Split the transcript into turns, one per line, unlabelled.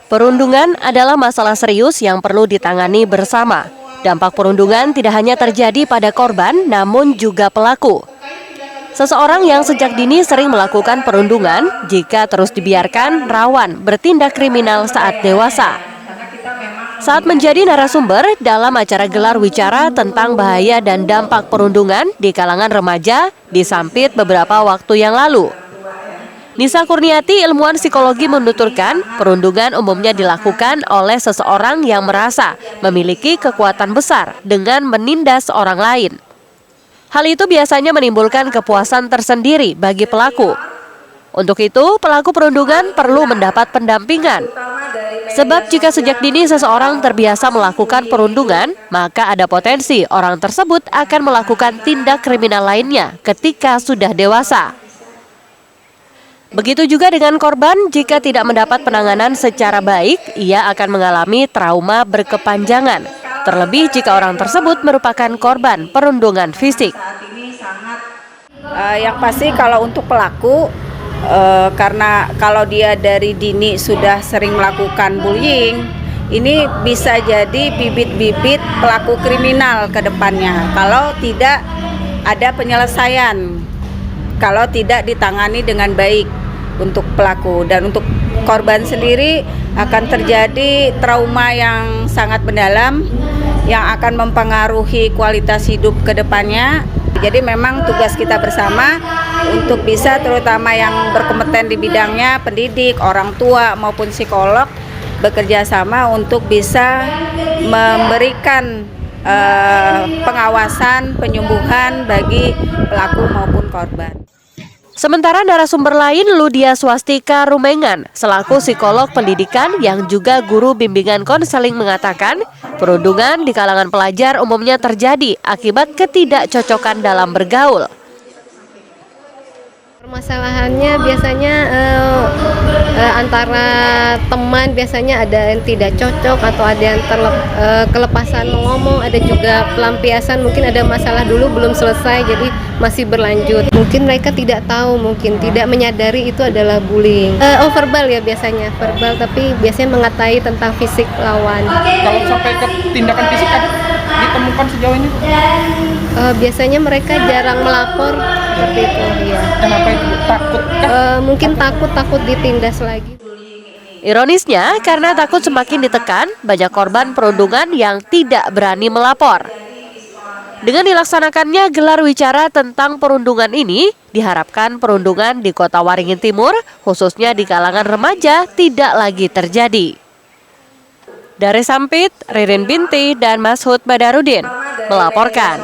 Perundungan adalah masalah serius yang perlu ditangani bersama. Dampak perundungan tidak hanya terjadi pada korban, namun juga pelaku. Seseorang yang sejak dini sering melakukan perundungan, jika terus dibiarkan, rawan bertindak kriminal saat dewasa. Saat menjadi narasumber dalam acara gelar wicara tentang bahaya dan dampak perundungan di kalangan remaja di Sampit beberapa waktu yang lalu. Nisa Kurniati, ilmuwan psikologi, menuturkan perundungan umumnya dilakukan oleh seseorang yang merasa memiliki kekuatan besar dengan menindas orang lain. Hal itu biasanya menimbulkan kepuasan tersendiri bagi pelaku. Untuk itu, pelaku perundungan perlu mendapat pendampingan. Sebab jika sejak dini seseorang terbiasa melakukan perundungan, maka ada potensi orang tersebut akan melakukan tindak kriminal lainnya ketika sudah dewasa. Begitu juga dengan korban, jika tidak mendapat penanganan secara baik, ia akan mengalami trauma berkepanjangan. Terlebih jika orang tersebut merupakan korban perundungan fisik.
Yang pasti kalau untuk pelaku, karena kalau dia dari dini sudah sering melakukan bullying, ini bisa jadi bibit-bibit pelaku kriminal ke depannya. Kalau tidak ada penyelesaian, kalau tidak ditangani dengan baik untuk pelaku, dan untuk korban sendiri akan terjadi trauma yang sangat mendalam yang akan mempengaruhi kualitas hidup ke depannya. Jadi memang tugas kita bersama untuk bisa, terutama yang berkompeten di bidangnya, pendidik, orang tua maupun psikolog, bekerja sama untuk bisa memberikan pengawasan, penyembuhan bagi pelaku maupun korban.
Sementara narasumber lain, Ludia Swastika Rumengan, selaku psikolog pendidikan yang juga guru bimbingan konseling, mengatakan perundungan di kalangan pelajar umumnya terjadi akibat ketidakcocokan dalam bergaul.
Permasalahannya biasanya antara teman, biasanya ada yang tidak cocok atau ada yang kelepasan ngomong, ada juga pelampiasan, mungkin ada masalah dulu belum selesai jadi masih berlanjut. Mungkin mereka tidak tahu, mungkin tidak menyadari itu adalah bullying. Verbal ya biasanya, verbal, tapi biasanya mengatai tentang fisik lawan.
Kalau sampai ke tindakan fisik kan ditemukan sejauh ini?
Biasanya mereka jarang melapor seperti itu. Ya.
Kenapa itu? Takut kan?
Mungkin takut ditindas lagi.
Ironisnya, karena takut semakin ditekan, banyak korban perundungan yang tidak berani melapor. Dengan dilaksanakannya gelar wicara tentang perundungan ini, diharapkan perundungan di Kota Waringin Timur, khususnya di kalangan remaja, tidak lagi terjadi. Dari Sampit, Ririn Binti dan Mashud Badarudin melaporkan.